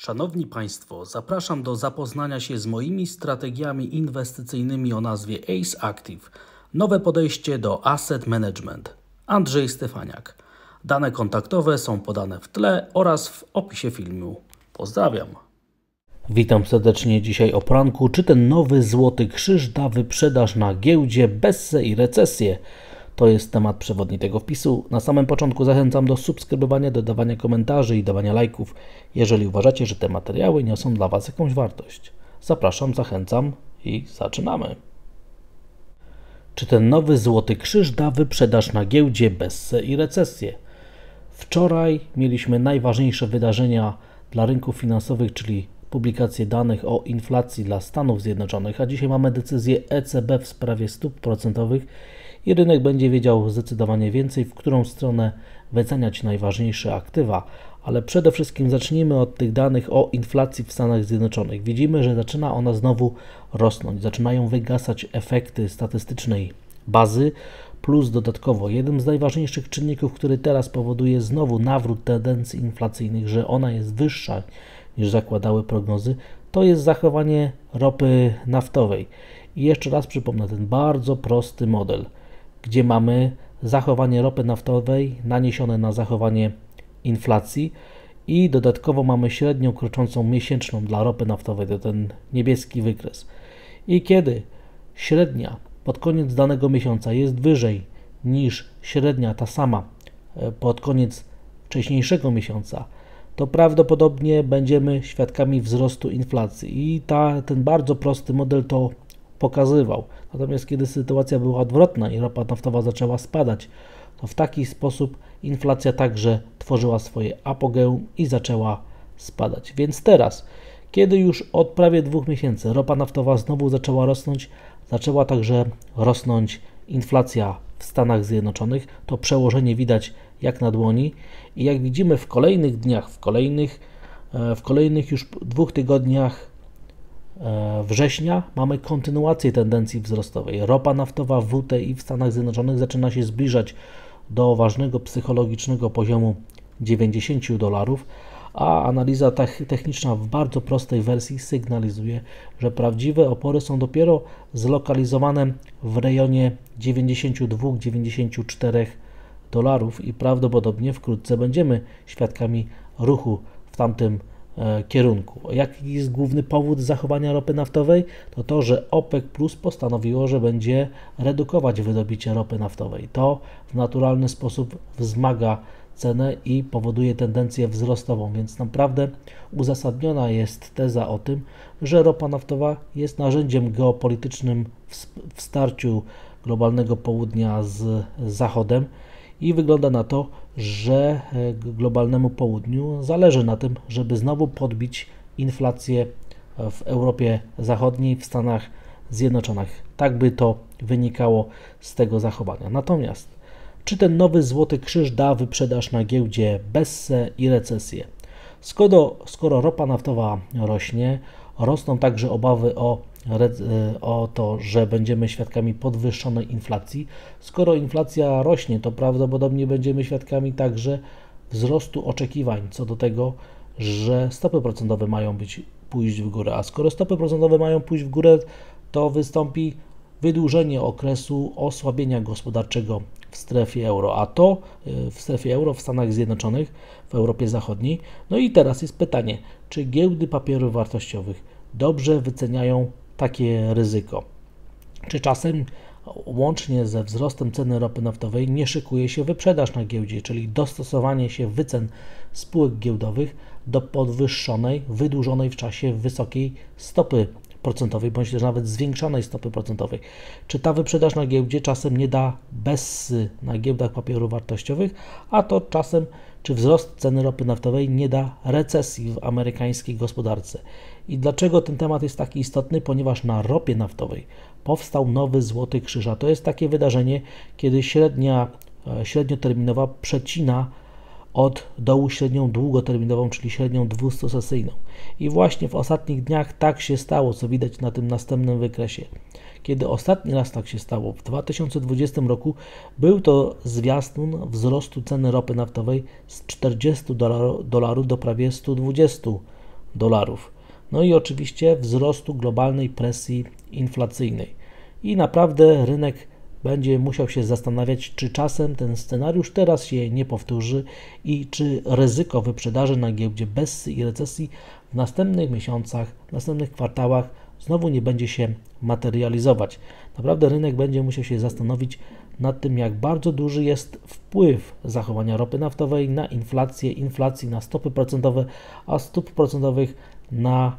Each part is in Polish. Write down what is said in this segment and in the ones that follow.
Szanowni Państwo, zapraszam do zapoznania się z moimi strategiami inwestycyjnymi o nazwie ACE Active. Nowe podejście do asset management. Andrzej Stefaniak. Dane kontaktowe są podane w tle oraz w opisie filmu. Pozdrawiam. Witam serdecznie dzisiaj o poranku. Czy ten nowy Złoty Krzyż da wyprzedaż na giełdzie, bessę i recesję? To jest temat przewodni tego wpisu. Na samym początku zachęcam do subskrybowania, dodawania komentarzy i dawania lajków, jeżeli uważacie, że te materiały niosą dla Was jakąś wartość. Zapraszam, zachęcam i zaczynamy. Czy ten nowy Złoty Krzyż da wyprzedaż na giełdzie, bessę i recesję? Wczoraj mieliśmy najważniejsze wydarzenia dla rynków finansowych, czyli publikację danych o inflacji dla Stanów Zjednoczonych, a dzisiaj mamy decyzję ECB w sprawie stóp procentowych i rynek będzie wiedział zdecydowanie więcej, w którą stronę wyceniać najważniejsze aktywa. Ale przede wszystkim zacznijmy od tych danych o inflacji w Stanach Zjednoczonych. Widzimy, że zaczyna ona znowu rosnąć, zaczynają wygasać efekty statystycznej bazy, plus dodatkowo jednym z najważniejszych czynników, który teraz powoduje znowu nawrót tendencji inflacyjnych, że ona jest wyższa niż zakładały prognozy, to jest zachowanie ropy naftowej. I jeszcze raz przypomnę ten bardzo prosty model, gdzie mamy zachowanie ropy naftowej naniesione na zachowanie inflacji i dodatkowo mamy średnią kroczącą miesięczną dla ropy naftowej, to ten niebieski wykres. I kiedy średnia pod koniec danego miesiąca jest wyżej niż średnia ta sama pod koniec wcześniejszego miesiąca, to prawdopodobnie będziemy świadkami wzrostu inflacji i ten bardzo prosty model to pokazywał. Natomiast kiedy sytuacja była odwrotna i ropa naftowa zaczęła spadać, to w taki sposób inflacja także tworzyła swoje apogeum i zaczęła spadać. Więc teraz, kiedy już od prawie 2 miesięcy ropa naftowa znowu zaczęła rosnąć, zaczęła także rosnąć inflacja w Stanach Zjednoczonych, to przełożenie widać jak na dłoni i jak widzimy w kolejnych dniach, w kolejnych już 2 tygodniach września mamy kontynuację tendencji wzrostowej. Ropa naftowa WTI w Stanach Zjednoczonych zaczyna się zbliżać do ważnego psychologicznego poziomu $90, a analiza techniczna w bardzo prostej wersji sygnalizuje, że prawdziwe opory są dopiero zlokalizowane w rejonie $92-94 i prawdopodobnie wkrótce będziemy świadkami ruchu w tamtym kierunku. Jaki jest główny powód zachowania ropy naftowej? To to, że OPEC Plus postanowiło, że będzie redukować wydobycie ropy naftowej. To w naturalny sposób wzmaga cenę i powoduje tendencję wzrostową, więc naprawdę uzasadniona jest teza o tym, że ropa naftowa jest narzędziem geopolitycznym w starciu globalnego południa z Zachodem i wygląda na to, że globalnemu południu zależy na tym, żeby znowu podbić inflację w Europie Zachodniej, w Stanach Zjednoczonych. Tak by to wynikało z tego zachowania. Natomiast czy ten nowy Złoty Krzyż da wyprzedaż na giełdzie, bessę i recesję? Skoro ropa naftowa rośnie, rosną także obawy o to, że będziemy świadkami podwyższonej inflacji. Skoro inflacja rośnie, to prawdopodobnie będziemy świadkami także wzrostu oczekiwań co do tego, że stopy procentowe mają pójść w górę. A skoro stopy procentowe mają pójść w górę, to wystąpi wydłużenie okresu osłabienia gospodarczego w strefie euro, a to w strefie euro w Stanach Zjednoczonych, w Europie Zachodniej. No i teraz jest pytanie, czy giełdy papierów wartościowych dobrze wyceniają takie ryzyko? Czy czasem łącznie ze wzrostem ceny ropy naftowej nie szykuje się wyprzedaż na giełdzie, czyli dostosowanie się wycen spółek giełdowych do podwyższonej, wydłużonej w czasie wysokiej stopy procentowej, bądź też nawet zwiększonej stopy procentowej? Czy ta wyprzedaż na giełdzie czasem nie da bessy na giełdach papierów wartościowych, a to czasem, czy wzrost ceny ropy naftowej nie da recesji w amerykańskiej gospodarce? I dlaczego ten temat jest taki istotny? Ponieważ na ropie naftowej powstał nowy Złoty Krzyż, a to jest takie wydarzenie, kiedy średnioterminowa przecina od dołu średnią długoterminową, czyli średnią 200-sesyjną. I właśnie w ostatnich dniach tak się stało, co widać na tym następnym wykresie. Kiedy ostatni raz tak się stało, w 2020 roku, był to zwiastun wzrostu ceny ropy naftowej z $40 do prawie $120 dolarów. No i oczywiście wzrostu globalnej presji inflacyjnej. I naprawdę rynek będzie musiał się zastanawiać, czy czasem ten scenariusz teraz się nie powtórzy i czy ryzyko wyprzedaży na giełdzie Bessy i recesji w następnych miesiącach, w następnych kwartałach znowu nie będzie się materializować. Naprawdę rynek będzie musiał się zastanowić nad tym, jak bardzo duży jest wpływ zachowania ropy naftowej na inflację, inflacji na stopy procentowe, a stóp procentowych na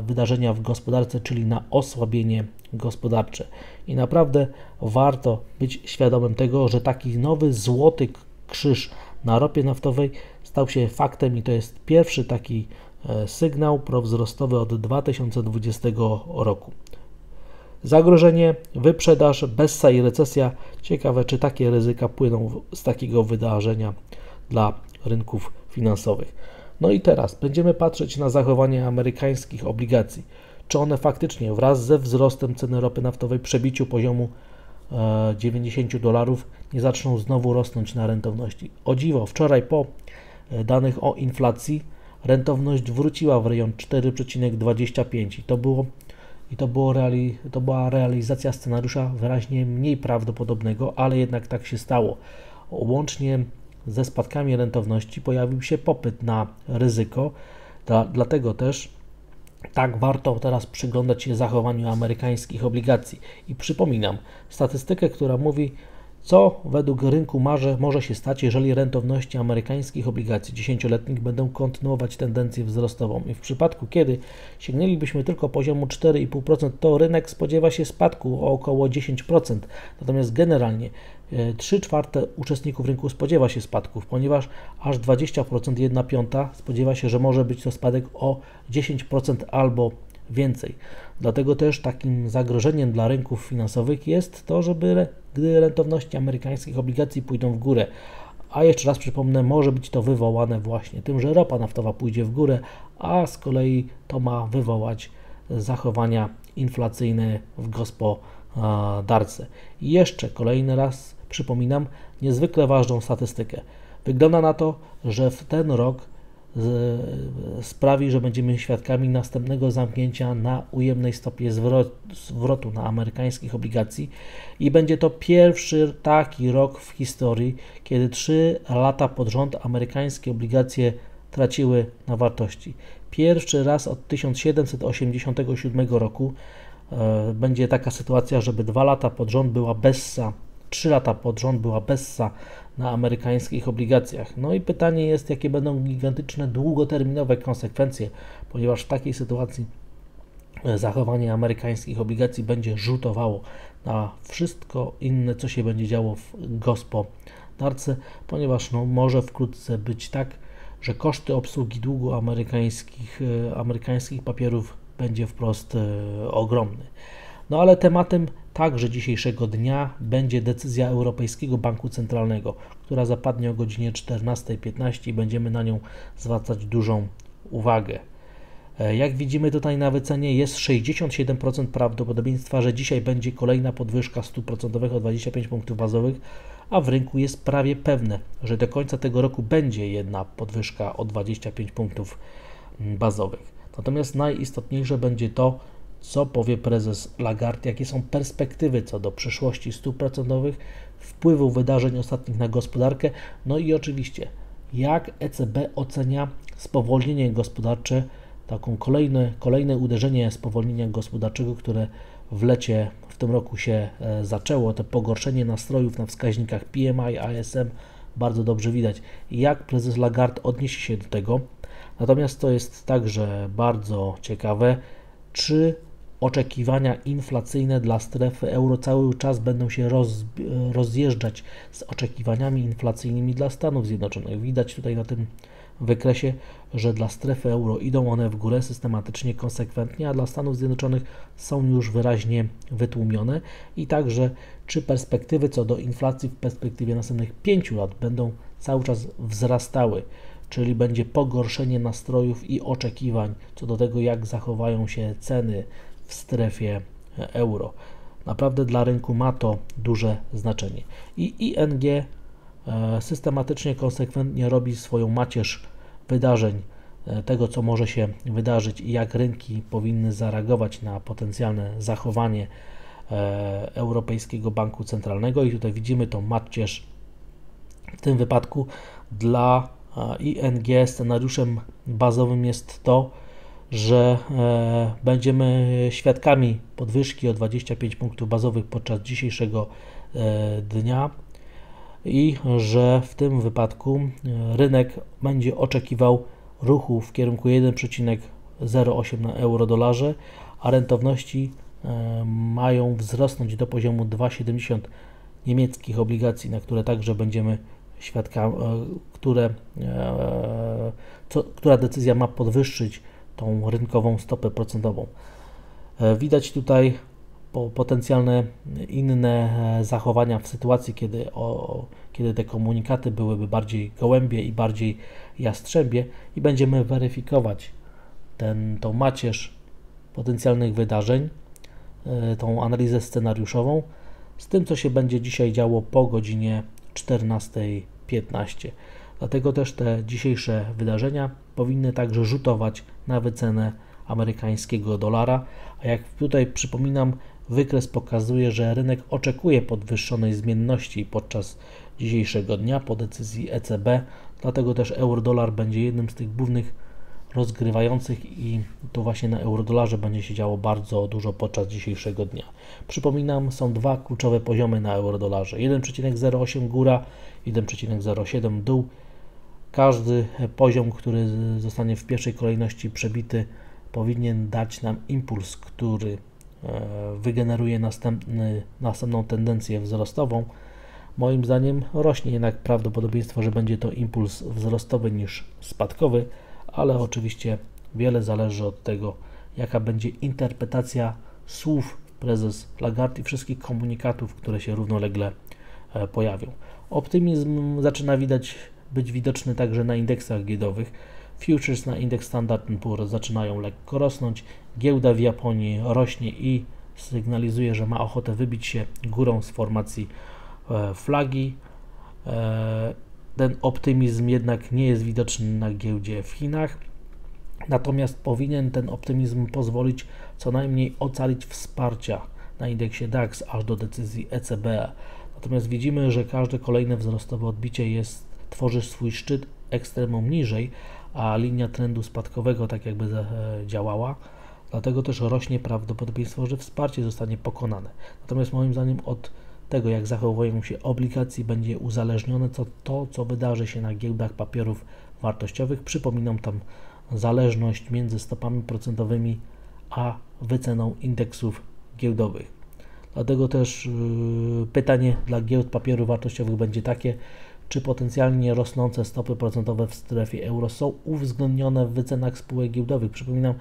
wydarzenia w gospodarce, czyli na osłabienie gospodarcze. I naprawdę warto być świadomym tego, że taki nowy złoty krzyż na ropie naftowej stał się faktem i to jest pierwszy taki sygnał prowzrostowy od 2020 roku. Zagrożenie, wyprzedaż, Bessa i recesja. Ciekawe, czy takie ryzyka płyną z takiego wydarzenia dla rynków finansowych. No i teraz będziemy patrzeć na zachowanie amerykańskich obligacji. Czy one faktycznie wraz ze wzrostem ceny ropy naftowej, przebiciu poziomu $90 nie zaczną znowu rosnąć na rentowności. O dziwo, wczoraj po danych o inflacji rentowność wróciła w rejon 4,25 i to była realizacja scenariusza wyraźnie mniej prawdopodobnego, ale jednak tak się stało. Łącznie ze spadkami rentowności pojawił się popyt na ryzyko, dlatego też tak warto teraz przyglądać się zachowaniu amerykańskich obligacji. I przypominam statystykę, która mówi, co według rynku może się stać, jeżeli rentowności amerykańskich obligacji 10-letnich będą kontynuować tendencję wzrostową. I w przypadku, kiedy sięgnęlibyśmy tylko poziomu 4,5%, to rynek spodziewa się spadku o około 10%. Natomiast generalnie 3/4 uczestników rynku spodziewa się spadków, ponieważ aż 20%, 1/5 spodziewa się, że może być to spadek o 10% albo więcej. Dlatego też takim zagrożeniem dla rynków finansowych jest to, gdy rentowności amerykańskich obligacji pójdą w górę. A jeszcze raz przypomnę, może być to wywołane właśnie tym, że ropa naftowa pójdzie w górę, a z kolei to ma wywołać zachowania inflacyjne w gospodarce. I jeszcze kolejny raz przypominam niezwykle ważną statystykę. Wygląda na to, że w ten rok sprawi, że będziemy świadkami następnego zamknięcia na ujemnej stopie zwrotu na amerykańskich obligacji i będzie to pierwszy taki rok w historii, kiedy 3 lata pod rząd amerykańskie obligacje traciły na wartości. Pierwszy raz od 1787 roku będzie taka sytuacja, żeby 2 lata pod rząd była Bessa, 3 lata pod rząd była Bessa na amerykańskich obligacjach. No i pytanie jest, jakie będą gigantyczne, długoterminowe konsekwencje, ponieważ w takiej sytuacji zachowanie amerykańskich obligacji będzie rzutowało na wszystko inne, co się będzie działo w gospodarce, ponieważ może wkrótce być tak, że koszty obsługi długu amerykańskich papierów będzie wprost ogromny. No ale tematem także dzisiejszego dnia będzie decyzja Europejskiego Banku Centralnego, która zapadnie o godzinie 14:15 i będziemy na nią zwracać dużą uwagę. Jak widzimy tutaj na wycenie jest 67% prawdopodobieństwa, że dzisiaj będzie kolejna podwyżka stóp procentowych o 25 punktów bazowych, a w rynku jest prawie pewne, że do końca tego roku będzie jedna podwyżka o 25 punktów bazowych. Natomiast najistotniejsze będzie to, co powie prezes Lagarde, jakie są perspektywy co do przyszłości stóp procentowych, wpływu wydarzeń ostatnich na gospodarkę, no i oczywiście jak ECB ocenia spowolnienie gospodarcze, taką kolejne uderzenie spowolnienia gospodarczego, które w lecie w tym roku się zaczęło, to pogorszenie nastrojów na wskaźnikach PMI, ISM bardzo dobrze widać. Jak prezes Lagarde odniesie się do tego? Natomiast to jest także bardzo ciekawe, czy oczekiwania inflacyjne dla strefy euro cały czas będą się rozjeżdżać z oczekiwaniami inflacyjnymi dla Stanów Zjednoczonych. Widać tutaj na tym wykresie, że dla strefy euro idą one w górę systematycznie, konsekwentnie, a dla Stanów Zjednoczonych są już wyraźnie wytłumione i także czy perspektywy co do inflacji w perspektywie następnych 5 lat będą cały czas wzrastały, czyli będzie pogorszenie nastrojów i oczekiwań co do tego, jak zachowają się ceny w strefie euro. Naprawdę dla rynku ma to duże znaczenie. I ING systematycznie, konsekwentnie robi swoją macierz wydarzeń tego, co może się wydarzyć i jak rynki powinny zareagować na potencjalne zachowanie Europejskiego Banku Centralnego. I tutaj widzimy tą macierz. W tym wypadku dla ING scenariuszem bazowym jest to, że będziemy świadkami podwyżki o 25 punktów bazowych podczas dzisiejszego dnia i że w tym wypadku rynek będzie oczekiwał ruchu w kierunku 1,08 na euro-dolarze, a rentowności mają wzrosnąć do poziomu 2,70 niemieckich obligacji, na które także będziemy świadkami, która decyzja ma podwyższyć tą rynkową stopę procentową. Widać tutaj potencjalne inne zachowania w sytuacji, kiedy te komunikaty byłyby bardziej gołębie i bardziej jastrzębie i będziemy weryfikować tą macierz potencjalnych wydarzeń, tą analizę scenariuszową z tym, co się będzie dzisiaj działo po godzinie 14:15. Dlatego też te dzisiejsze wydarzenia powinny także rzutować na wycenę amerykańskiego dolara, a jak tutaj przypominam, wykres pokazuje, że rynek oczekuje podwyższonej zmienności podczas dzisiejszego dnia po decyzji ECB, dlatego też euro-dolar będzie jednym z tych głównych rozgrywających i to właśnie na eurodolarze będzie się działo bardzo dużo podczas dzisiejszego dnia. Przypominam, są dwa kluczowe poziomy na eurodolarze, 1,08 góra, 1,07 dół. Każdy poziom, który zostanie w pierwszej kolejności przebity, powinien dać nam impuls, który wygeneruje następną tendencję wzrostową. Moim zdaniem rośnie jednak prawdopodobieństwo, że będzie to impuls wzrostowy niż spadkowy, ale oczywiście wiele zależy od tego, jaka będzie interpretacja słów prezes Lagarde i wszystkich komunikatów, które się równolegle pojawią. Optymizm zaczyna być widoczny także na indeksach giełdowych. Futures na indeks Standard & Poor's zaczynają lekko rosnąć. Giełda w Japonii rośnie i sygnalizuje, że ma ochotę wybić się górą z formacji flagi. Ten optymizm jednak nie jest widoczny na giełdzie w Chinach. Natomiast powinien ten optymizm pozwolić co najmniej ocalić wsparcia na indeksie DAX aż do decyzji ECB. Natomiast widzimy, że każde kolejne wzrostowe odbicie tworzy swój szczyt ekstremum niżej, a linia trendu spadkowego tak jakby działała. Dlatego też rośnie prawdopodobieństwo, że wsparcie zostanie pokonane. Natomiast moim zdaniem od tego, jak zachowują się obligacje, będzie uzależnione to, co wydarzy się na giełdach papierów wartościowych. Przypominam tam zależność między stopami procentowymi a wyceną indeksów giełdowych. Dlatego też pytanie dla giełd papierów wartościowych będzie takie, czy potencjalnie rosnące stopy procentowe w strefie euro są uwzględnione w wycenach spółek giełdowych. Przypominam,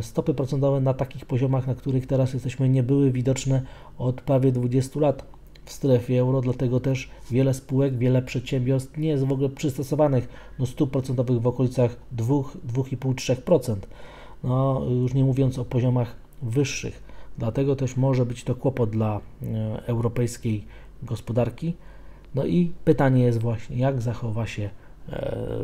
stopy procentowe na takich poziomach, na których teraz jesteśmy, nie były widoczne od prawie 20 lat w strefie euro, dlatego też wiele spółek, wiele przedsiębiorstw nie jest w ogóle przystosowanych do stóp procentowych w okolicach 2,5-3%. No, już nie mówiąc o poziomach wyższych. Dlatego też może być to kłopot dla europejskiej gospodarki. No i pytanie jest właśnie, jak zachowa się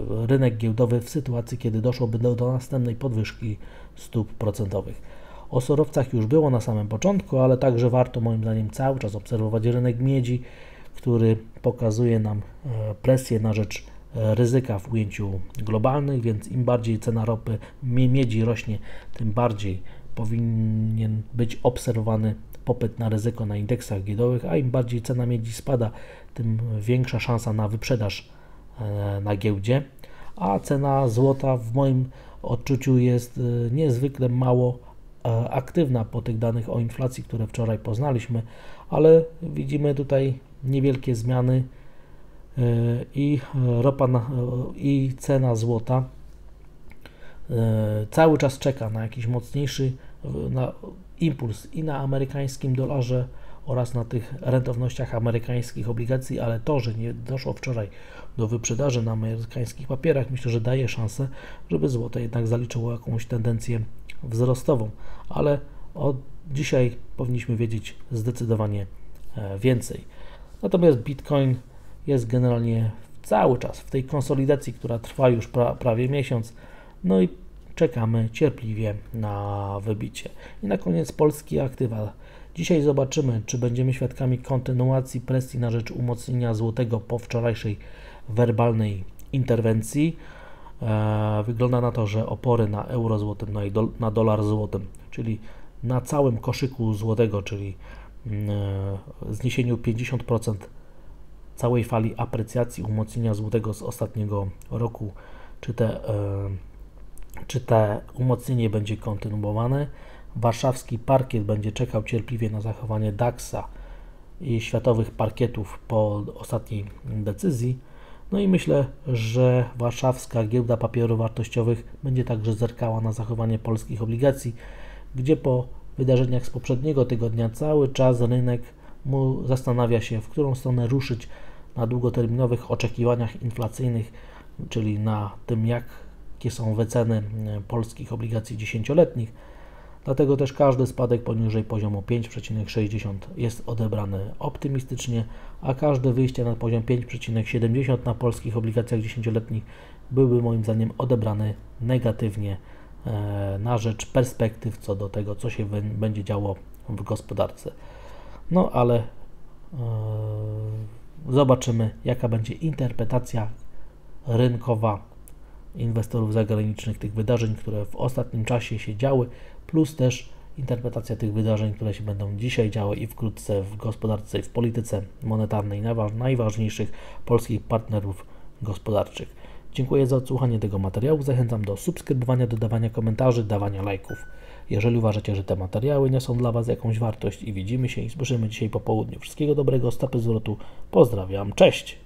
rynek giełdowy w sytuacji, kiedy doszłoby do następnej podwyżki stóp procentowych. O surowcach już było na samym początku, ale także warto moim zdaniem cały czas obserwować rynek miedzi, który pokazuje nam presję na rzecz ryzyka w ujęciu globalnym, więc im bardziej cena ropy miedzi rośnie, tym bardziej powinien być obserwowany popyt na ryzyko na indeksach giełdowych, a im bardziej cena miedzi spada, tym większa szansa na wyprzedaż na giełdzie, a cena złota w moim odczuciu jest niezwykle mało aktywna po tych danych o inflacji, które wczoraj poznaliśmy, ale widzimy tutaj niewielkie zmiany i i cena złota cały czas czeka na jakiś mocniejszy impuls i na amerykańskim dolarze oraz na tych rentownościach amerykańskich obligacji, ale to, że nie doszło wczoraj do wyprzedaży na amerykańskich papierach, myślę, że daje szansę, żeby złoto jednak zaliczyło jakąś tendencję wzrostową, ale od dzisiaj powinniśmy wiedzieć zdecydowanie więcej. Natomiast Bitcoin jest generalnie cały czas w tej konsolidacji, która trwa już prawie miesiąc, no i czekamy cierpliwie na wybicie. I na koniec polskie aktywa. Dzisiaj zobaczymy, czy będziemy świadkami kontynuacji presji na rzecz umocnienia złotego po wczorajszej werbalnej interwencji. Wygląda na to, że opory na euro złotym, no i na dolar złotym, czyli na całym koszyku złotego, czyli zniesieniu 50% całej fali aprecjacji, umocnienia złotego z ostatniego roku, czy te umocnienie będzie kontynuowane. Warszawski parkiet będzie czekał cierpliwie na zachowanie DAX-a i światowych parkietów po ostatniej decyzji. No i myślę, że warszawska giełda papierów wartościowych będzie także zerkała na zachowanie polskich obligacji, gdzie po wydarzeniach z poprzedniego tygodnia cały czas rynek zastanawia się, w którą stronę ruszyć na długoterminowych oczekiwaniach inflacyjnych, czyli na tym, jakie są wyceny polskich obligacji dziesięcioletnich. Dlatego też każdy spadek poniżej poziomu 5,60 jest odebrany optymistycznie, a każde wyjście na poziom 5,70 na polskich obligacjach dziesięcioletnich byłby moim zdaniem odebrany negatywnie na rzecz perspektyw co do tego, co się będzie działo w gospodarce. No ale zobaczymy, jaka będzie interpretacja rynkowa inwestorów zagranicznych tych wydarzeń, które w ostatnim czasie się działy, plus też interpretacja tych wydarzeń, które się będą dzisiaj działy i wkrótce w gospodarce i w polityce monetarnej najważniejszych polskich partnerów gospodarczych. Dziękuję za odsłuchanie tego materiału. Zachęcam do subskrybowania, dodawania komentarzy, dawania lajków. Jeżeli uważacie, że te materiały niosą dla Was jakąś wartość i widzimy się i słyszymy dzisiaj po południu. Wszystkiego dobrego, stopy zwrotu. Pozdrawiam, cześć!